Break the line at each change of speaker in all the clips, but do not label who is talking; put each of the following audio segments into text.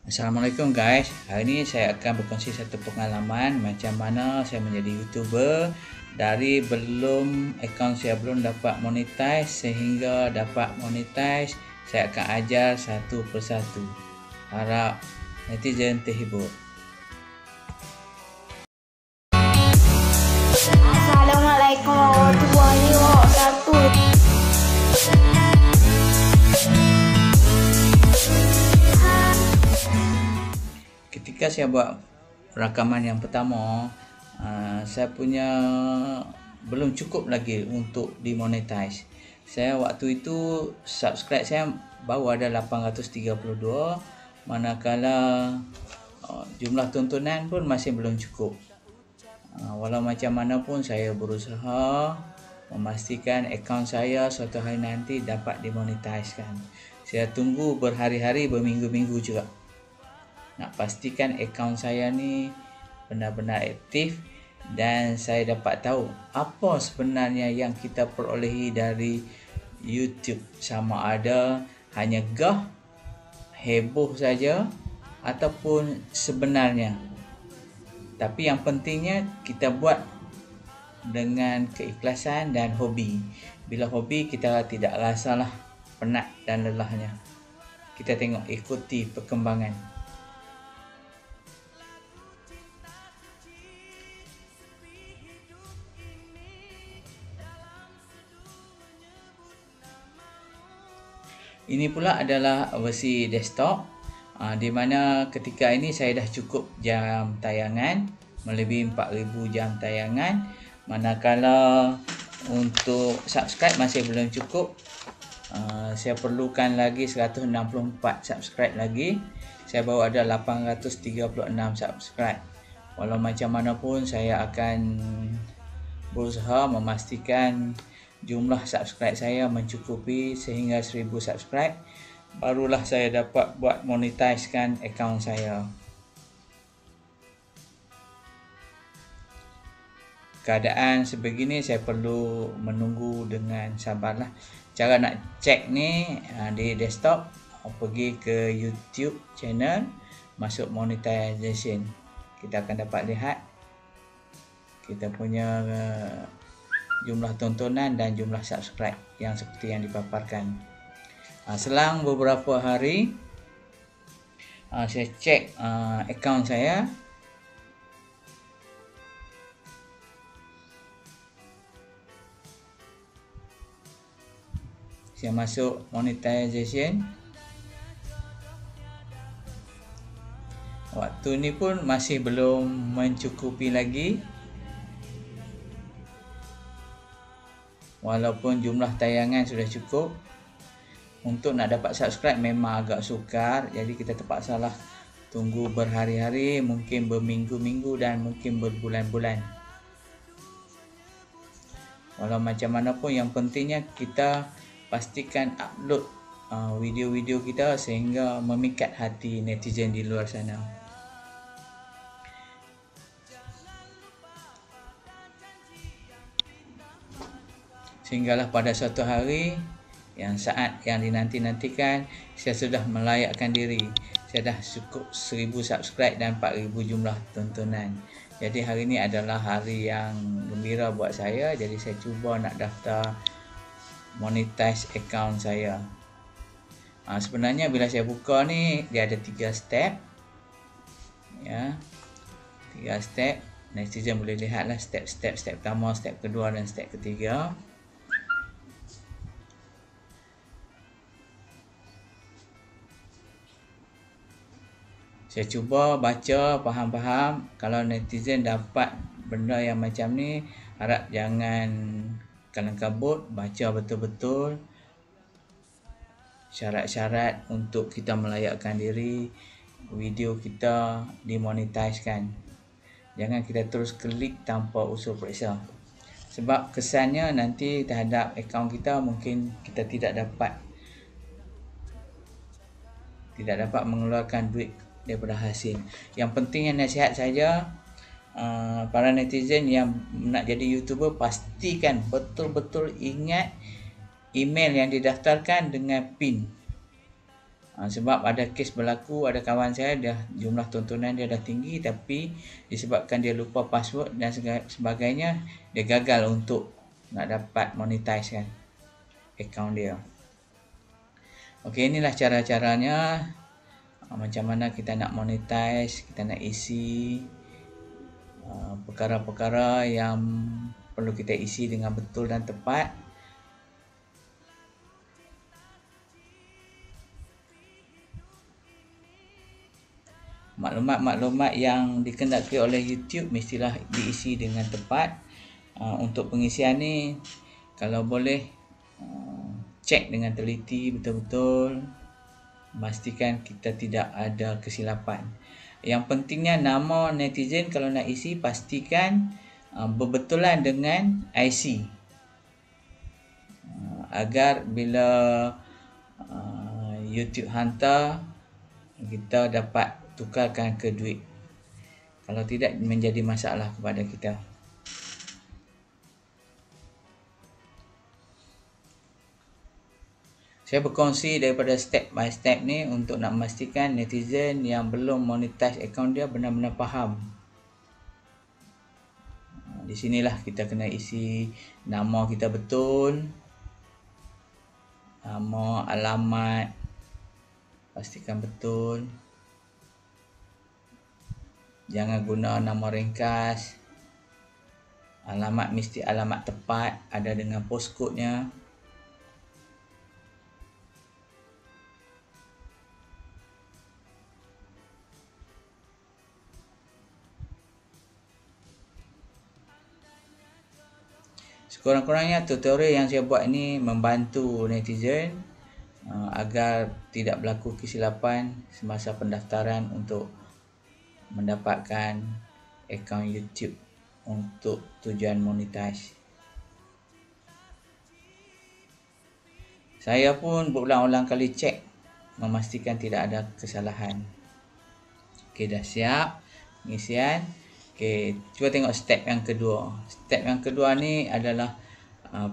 Assalamualaikum guys. Hari ini saya akan berkongsi satu pengalaman macam mana saya menjadi YouTuber dari akaun saya belum dapat monetize sehingga dapat monetize. Saya akan ajar satu persatu. Harap netizen terhibur.
Assalamualaikum warahmatullahi wabarakatuh.
Ketika saya buat rakaman yang pertama, saya punya belum cukup lagi untuk dimonetize. Saya waktu itu subscribe saya baru ada 832, manakala jumlah tontonan pun masih belum cukup. Walau macam mana pun saya berusaha memastikan akaun saya suatu hari nanti dapat dimonetizekan. Saya tunggu berhari-hari, berminggu-minggu juga. Nak pastikan akaun saya ni benar-benar aktif dan saya dapat tahu apa sebenarnya yang kita perolehi dari YouTube, sama ada hanya gah, heboh saja ataupun sebenarnya. Tapi yang pentingnya kita buat dengan keikhlasan dan hobi. Bila hobi, kita tidak rasalah penat dan lelahnya. Kita tengok, ikuti perkembangan. Ini pula adalah versi desktop, di mana ketika ini saya dah cukup jam tayangan, melebihi 4000 jam tayangan, manakala untuk subscribe masih belum cukup. Saya perlukan lagi 164 subscribe lagi. Saya baru ada 836 subscribe. Walau macam mana pun saya akan berusaha memastikan jumlah subscribe saya mencukupi sehingga 1000 subscribe, barulah saya dapat buat monetizekan akaun saya. Keadaan sebegini saya perlu menunggu dengan sabarlah. Cara nak cek ni di desktop, pergi ke YouTube channel, masuk monetization. Kita akan dapat lihat kita punya jumlah tontonan dan jumlah subscribe yang seperti yang dipaparkan. Selang beberapa hari saya cek akaun saya. Saya masuk monetization. Waktu ni pun masih belum mencukupi lagi. Walaupun jumlah tayangan sudah cukup, untuk nak dapat subscribe memang agak sukar. Jadi kita terpaksalah tunggu berhari-hari, mungkin berminggu-minggu dan mungkin berbulan-bulan. Walau macam mana pun, yang pentingnya kita pastikan upload video-video kita sehingga memikat hati netizen di luar sana. Sehinggalah pada suatu hari, yang saat yang dinanti-nantikan, saya sudah melayakkan diri. Saya dah cukup 1000 subscribe dan 4000 jumlah tontonan. Jadi hari ini adalah hari yang gembira buat saya. Jadi saya cuba nak daftar monetize akaun saya. Sebenarnya bila saya buka ni, dia ada 3 step. Ya, 3 step. Netizen boleh lihatlah step pertama, step kedua dan step ketiga. Saya cuba baca, faham-faham. Kalau netizen dapat benda yang macam ni, harap jangan kalang kabut, baca betul-betul syarat-syarat untuk kita melayakkan diri, video kita dimonetizekan. Jangan kita terus klik tanpa usul periksa. Sebab kesannya nanti terhadap akaun kita mungkin kita tidak dapat mengeluarkan duit daripada hasil. Yang pentingnya nasihat saja, para netizen yang nak jadi YouTuber, pastikan betul-betul ingat email yang didaftarkan dengan PIN. Sebab ada kes berlaku, ada kawan saya dah jumlah tontonan dia dah tinggi, tapi disebabkan dia lupa password dan sebagainya, dia gagal untuk nak dapat monetize kan akaun dia. Okey, inilah cara-caranya macam mana kita nak monetize, kita nak isi perkara-perkara yang perlu kita isi dengan betul dan tepat. Maklumat-maklumat yang dikehendaki oleh YouTube mestilah diisi dengan tepat. Untuk pengisian ni, kalau boleh cek dengan teliti betul-betul, pastikan kita tidak ada kesilapan. Yang pentingnya nama netizen kalau nak isi, pastikan berbetulan dengan IC, agar bila YouTube hantar, kita dapat tukarkan ke duit. Kalau tidak, menjadi masalah kepada kita. Saya berkongsi daripada step by step ni untuk nak memastikan netizen yang belum monetize akaun dia benar-benar faham. Di sinilah kita kena isi nama kita betul, nama, alamat, pastikan betul. Jangan guna nama ringkas. Alamat mesti alamat tepat, ada dengan postcode-nya. Sekurang-kurangnya tutorial yang saya buat ini membantu netizen agar tidak berlaku kesilapan semasa pendaftaran untuk mendapatkan akaun YouTube untuk tujuan monetize. Saya pun berulang-ulang kali cek memastikan tidak ada kesalahan. Okey, dah siap pengisian. Okey, cuba tengok step yang kedua. Step yang kedua ni adalah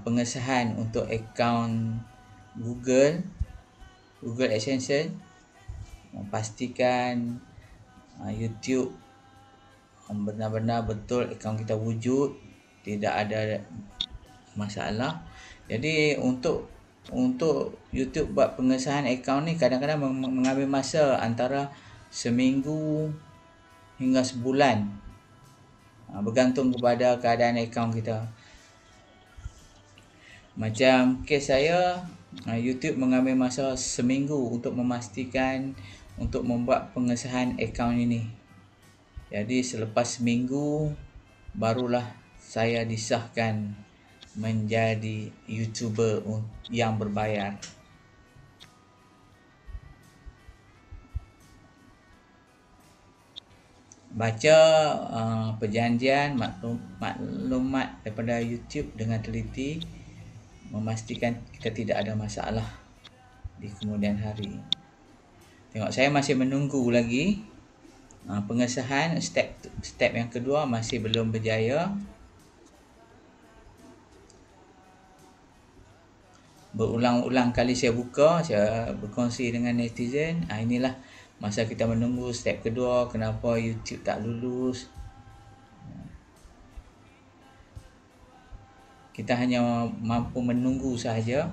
pengesahan untuk akaun Google AdSense. Pastikan YouTube benar-benar betul akaun kita wujud, tidak ada masalah. Jadi untuk YouTube buat pengesahan akaun ni kadang-kadang mengambil masa antara seminggu hingga sebulan, bergantung kepada keadaan akaun kita. Macam kes saya, YouTube mengambil masa seminggu untuk memastikan untuk membuat pengesahan akaun ini. Jadi selepas seminggu barulah saya disahkan menjadi YouTuber yang berbayar. Baca perjanjian maklumat daripada YouTube dengan teliti, memastikan kita tidak ada masalah di kemudian hari. Tengok, saya masih menunggu lagi pengesahan. Step yang kedua masih belum berjaya. Berulang-ulang kali saya buka, saya berkongsi dengan netizen. Inilah masa kita menunggu step kedua, kenapa YouTube tak lulus. Kita hanya mampu menunggu sahaja.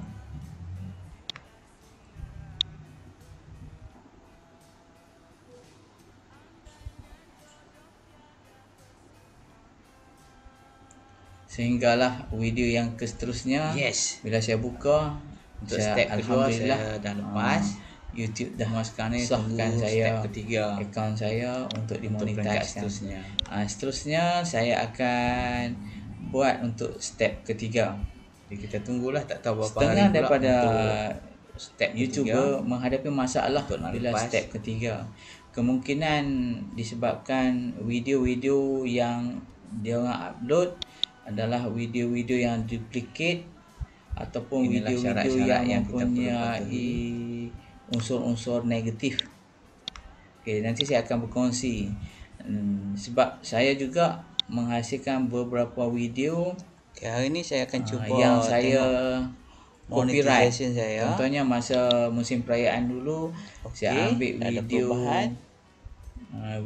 Sehinggalah video yang seterusnya. Bila saya buka, untuk step kedua saya dah lepas. YouTube dah sahkan saya step ketiga akaun saya untuk dimonetize. Seterusnya saya akan buat untuk step ketiga. Jadi kita tunggulah, tak tahu berapa hari pula daripada step YouTuber menghadapi masalah bila step ketiga. Kemungkinan disebabkan video-video yang dia orang upload adalah video-video yang duplicate ataupun video-video yang mempunyai unsur-unsur negatif. Okey, nanti saya akan berkongsi. Sebab saya juga menghasilkan beberapa video. Hari ini saya akan cuba yang saya copyright.
monetization saya.
Contohnya masa musim perayaan dulu, saya ambil
ada
video
perubahan.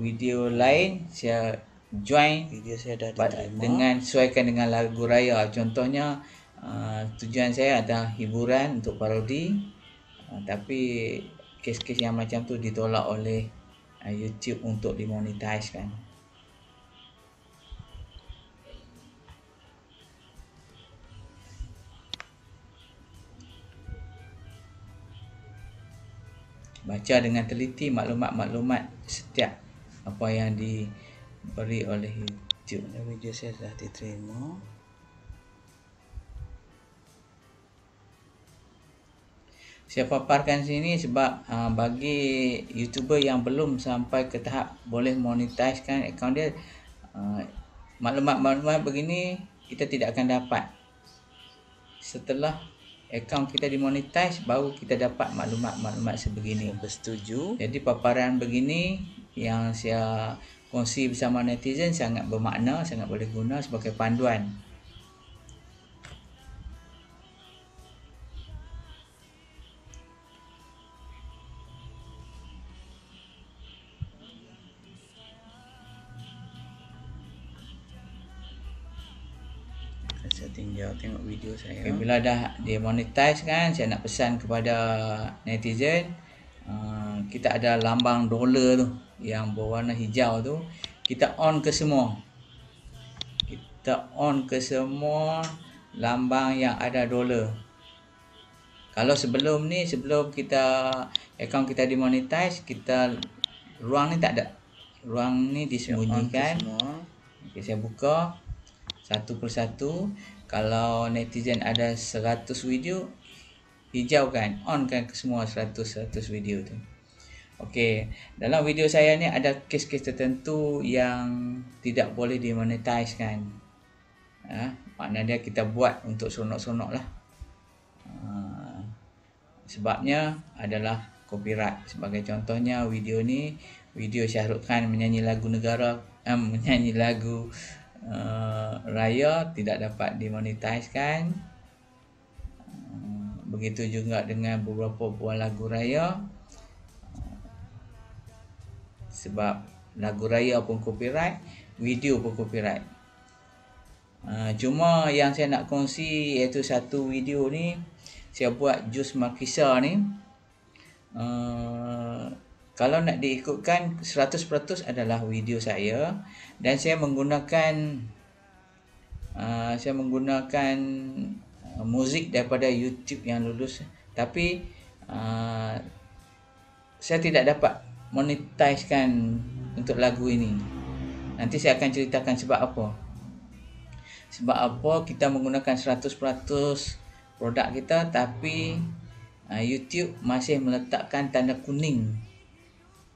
video lain, saya join
Video saya dah diterima.
dengan sesuaikan dengan lagu raya. Contohnya tujuan saya adalah hiburan untuk parodi, tapi kes-kes yang macam tu ditolak oleh YouTube untuk dimonetize kan. Baca dengan teliti maklumat-maklumat setiap apa yang diberi oleh YouTube.
Video saya dah diterima.
Saya paparkan sini sebab bagi YouTuber yang belum sampai ke tahap boleh monetize kan akaun dia, maklumat-maklumat begini kita tidak akan dapat. Setelah akaun kita dimonetize, baru kita dapat maklumat-maklumat sebegini.
Bersetuju.
Jadi paparan begini yang saya kongsi bersama netizen sangat bermakna, sangat boleh guna sebagai panduan.
Saya tinjau tengok video saya.
Okay, bila dah dimonetize kan, saya nak pesan kepada netizen, kita ada lambang dolar tu yang berwarna hijau tu, kita on ke semua. Kita on ke semua lambang yang ada dolar. Kalau sebelum kita akaun kita dimonetize, kita ruang ni tak ada. Ruang ni disembunyikan. Okay, saya buka satu persatu. Kalau netizen ada 100 video, hijaukan, on kan ke semua 100 video tu. Okey, dalam video saya ni ada kes-kes tertentu yang tidak boleh dimonetize kan. Makna dia kita buat untuk seronok-seronok lah. Sebabnya adalah copyright. Sebagai contohnya video ni, video Shah Rukh Khan menyanyi lagu negara, menyanyi lagu raya tidak dapat dimonetize kan. Begitu juga dengan beberapa buah lagu raya, sebab lagu raya pun copyright, video pun copyright. Cuma yang saya nak kongsi iaitu satu video ni saya buat jus Markisa ni, kalau nak diikutkan 100% adalah video saya, dan saya menggunakan muzik daripada YouTube yang lulus, tapi saya tidak dapat monetize kan untuk lagu ini. Nanti saya akan ceritakan sebab apa. Sebab apa kita menggunakan 100% produk kita, tapi YouTube masih meletakkan tanda kuning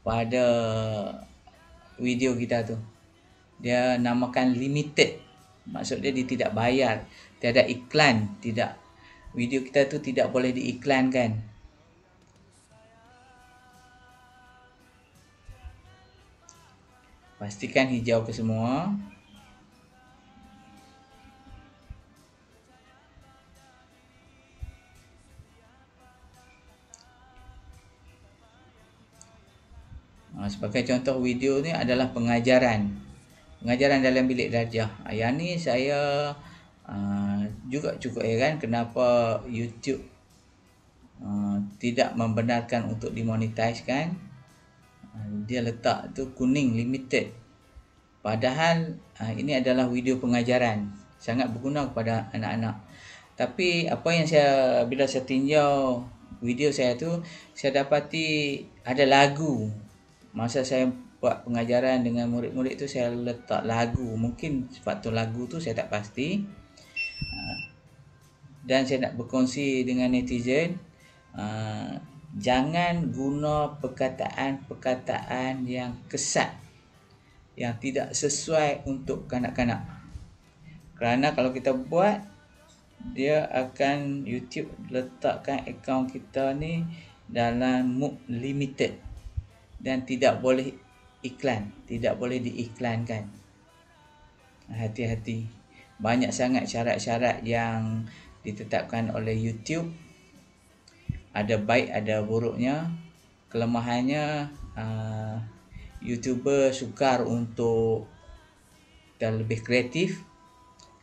pada video kita tu. Dia namakan limited. Maksud dia tidak bayar, tiada iklan, tidak. Video kita tu tidak boleh diiklankan. Pastikan hijau ke semua. Sebagai contoh, video ni adalah pengajaran dalam bilik darjah. Yang ni saya juga cukup heran kenapa YouTube tidak membenarkan untuk dimonetize kan. Dia letak tu kuning limited, padahal ini adalah video pengajaran, sangat berguna kepada anak-anak. Tapi apa yang bila saya tinjau video saya tu, saya dapati ada lagu. Masa saya buat pengajaran dengan murid-murid tu, saya letak lagu. Mungkin sebab tu lagu tu saya tak pasti. Dan saya nak berkongsi dengan netizen, jangan guna perkataan-perkataan yang kesat, yang tidak sesuai untuk kanak-kanak. Kerana kalau kita buat, dia akan YouTube letakkan akaun kita ni dalam mode limited dan tidak boleh iklan, tidak boleh diiklankan. Hati-hati. Banyak sangat syarat-syarat yang ditetapkan oleh YouTube. Ada baik, ada buruknya. Kelemahannya, YouTuber sukar untuk dan lebih kreatif.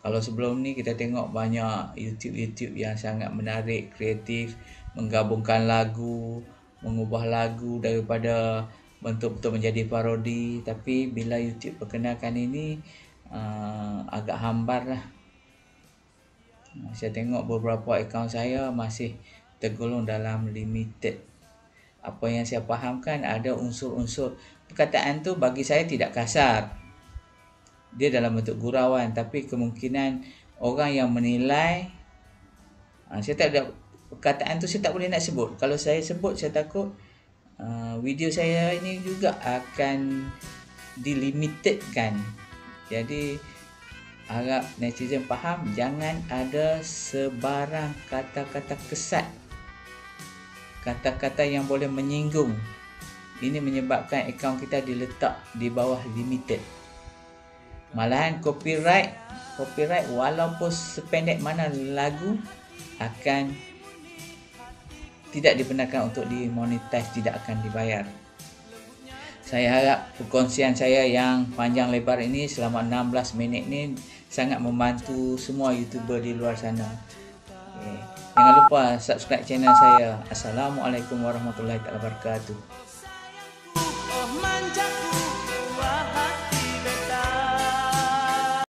Kalau sebelum ni kita tengok banyak YouTube yang sangat menarik, kreatif, menggabungkan lagu, mengubah lagu daripada bentuk-bentuk menjadi parodi. Tapi bila YouTube perkenalkan ini, agak hambar lah. Saya tengok beberapa akaun saya masih tergolong dalam limited. Apa yang saya fahamkan, ada unsur-unsur perkataan tu bagi saya tidak kasar. Dia dalam bentuk gurauan, tapi kemungkinan orang yang menilai, saya tak ada perkataan tu saya tak boleh nak sebut. Kalau saya sebut, saya takut video saya ini juga akan dilimitedkan. Jadi harap netizen faham, jangan ada sebarang kata-kata kesat, kata-kata yang boleh menyinggung. Ini menyebabkan akaun kita diletak di bawah limited. Malahan copyright walaupun sependek mana lagu akan tidak dibenarkan untuk dimonetize, tidak akan dibayar. Saya harap perkongsian saya yang panjang lebar ini selama 16 minit ini sangat membantu semua YouTuber di luar sana. Okay. Jangan lupa subscribe channel saya. Assalamualaikum warahmatullahi wabarakatuh.